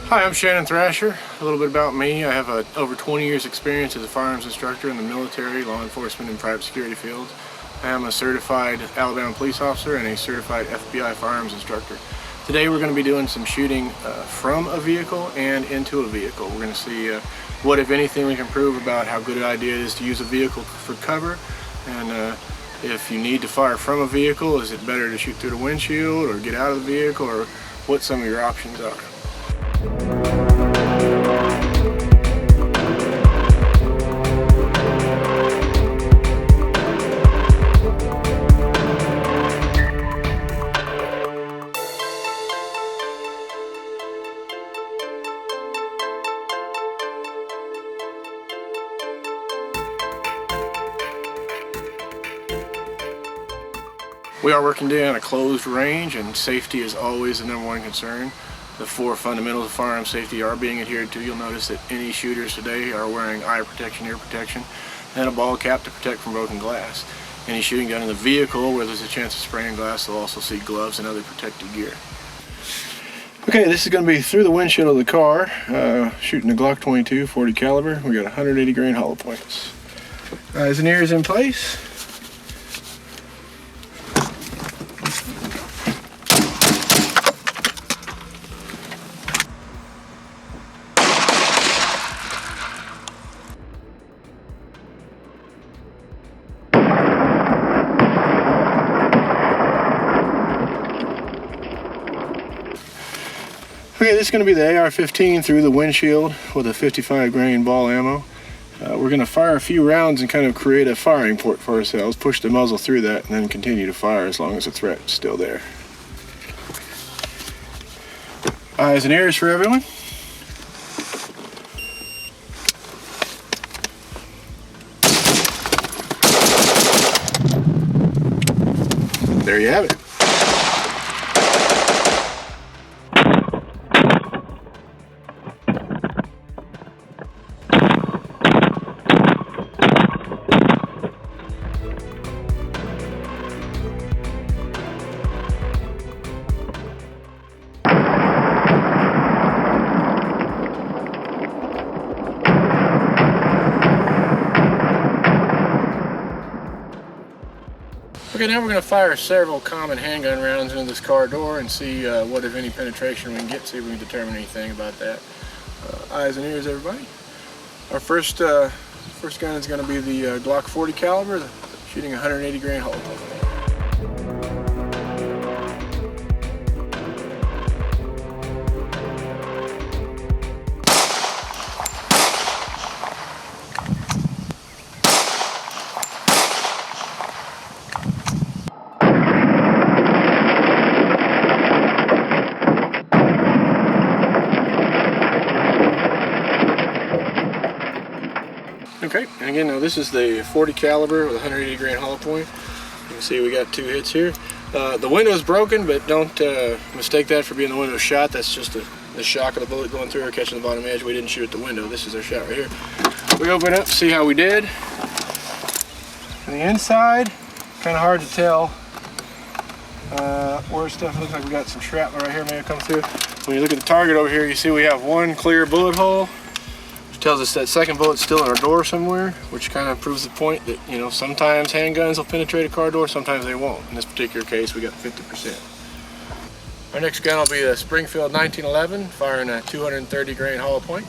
Hi, I'm Shannon Thrasher. A little bit about me. I have over 20 years experience as a firearms instructor in the military, law enforcement, and private security fields. I am a certified Alabama police officer and a certified FBI firearms instructor. Today we're going to be doing some shooting from a vehicle and into a vehicle. We're going to see what, if anything, we can prove about how good an idea it is to use a vehicle for cover, and if you need to fire from a vehicle, is it better to shoot through the windshield or get out of the vehicle, or what some of your options are. We are working today on a closed range, and safety is always the #1 concern. The 4 fundamentals of firearm safety are being adhered to. You'll notice that any shooters today are wearing eye protection, ear protection, and a ball cap to protect from broken glass. Any shooting done in the vehicle where there's a chance of spraying glass, they'll also see gloves and other protective gear. Okay, this is going to be through the windshield of the car, shooting a Glock 22 .40 caliber. We got 180 grain hollow points. Eyes and ears in place. Okay, this is going to be the AR-15 through the windshield with a 55 grain ball ammo. We're going to fire a few rounds and kind of create a firing port for ourselves, push the muzzle through that, and then continue to fire as long as the threat is still there. Eyes and ears for everyone. There you have it. Okay, now we're going to fire several common handgun rounds into this car door and see what, if any, penetration we can get, see if we can determine anything about that. Eyes and ears, everybody. Our first gun is going to be the Glock 40 caliber, shooting 180 grain hollow point. Okay, and again, now this is the 40 caliber with 180 grain hollow point. You can see we got 2 hits here. The window's broken, but don't mistake that for being the window shot. That's just the shock of the bullet going through or catching the bottom edge. We didn't shoot at the window. This is our shot right here. We open it up, see how we did. On the inside, kind of hard to tell where stuff looks like. We got some shrapnel right here, maybe come through. When you look at the target over here, you see we have 1 clear bullet hole. Tells us that second bullet's still in our door somewhere, which kind of proves the point that, you know, sometimes handguns will penetrate a car door, sometimes they won't. In this particular case, we got 50%. Our next gun will be the Springfield 1911, firing a 230 grain hollow point.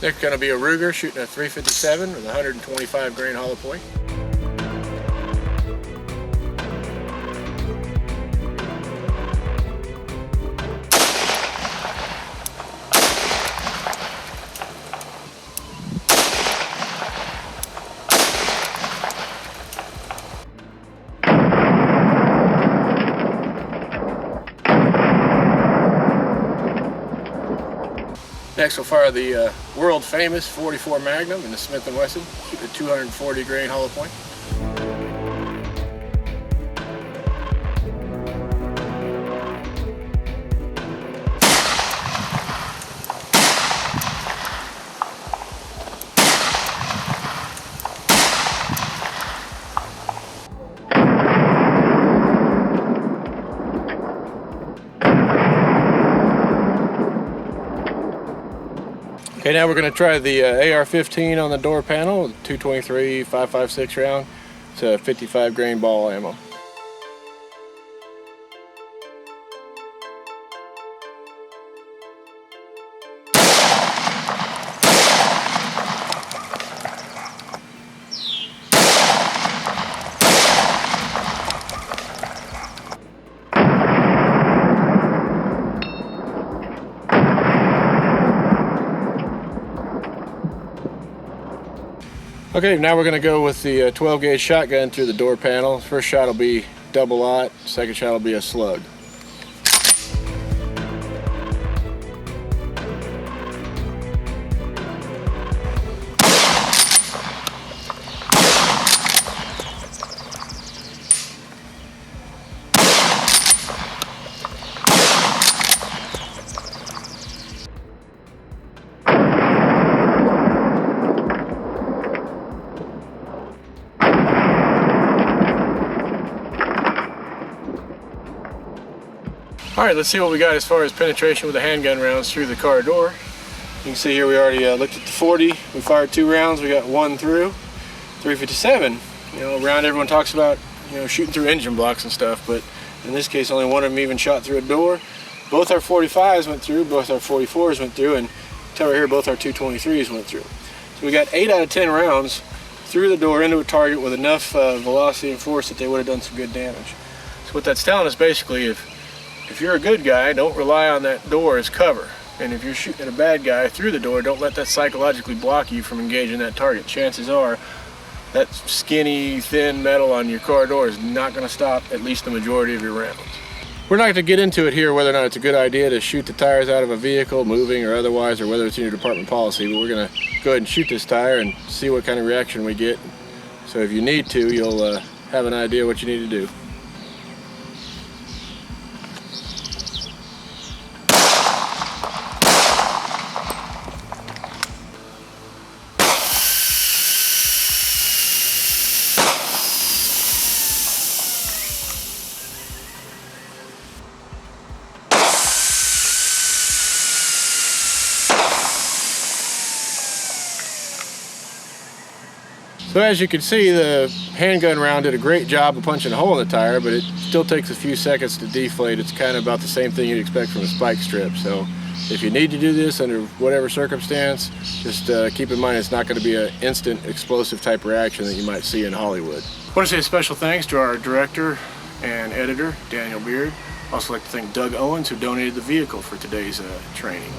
Next going to be a Ruger, shooting a 357 with 125 grain hollow point. Next we'll fire the world famous 44 Magnum in the Smith & Wesson, shoot a 240 grain hollow point. Okay, now we're going to try the AR-15 on the door panel, 223 5.56 round. It's a 55 grain ball ammo. Okay, now we're going to go with the 12 gauge shotgun through the door panel. First shot will be double-aught, second shot will be a slug. Alright, let's see what we got as far as penetration with the handgun rounds through the car door. You can see here we already looked at the 40. We fired 2 rounds, we got 1 through. 357, you know, round everyone talks about, you know, shooting through engine blocks and stuff, but in this case only one of them even shot through a door. Both our 45s went through, both our 44s went through, and tell right here both our 223s went through. So we got 8 out of 10 rounds through the door into a target with enough velocity and force that they would have done some good damage. So what that's telling us basically, if you're a good guy, don't rely on that door as cover. And if you're shooting at a bad guy through the door, don't let that psychologically block you from engaging that target. Chances are that skinny, thin metal on your car door is not going to stop at least the majority of your rounds. We're not going to get into it here whether or not it's a good idea to shoot the tires out of a vehicle, moving or otherwise, or whether it's in your department policy, but we're going to go ahead and shoot this tire and see what kind of reaction we get. So if you need to, you'll have an idea what you need to do. So as you can see, the handgun round did a great job of punching a hole in the tire, but it still takes a few seconds to deflate. It's kind of about the same thing you'd expect from a spike strip. So if you need to do this under whatever circumstance, just keep in mind it's not going to be an instant explosive type reaction that you might see in Hollywood. I want to say a special thanks to our director and editor, Daniel Beard. I'd also like to thank Doug Owens, who donated the vehicle for today's training.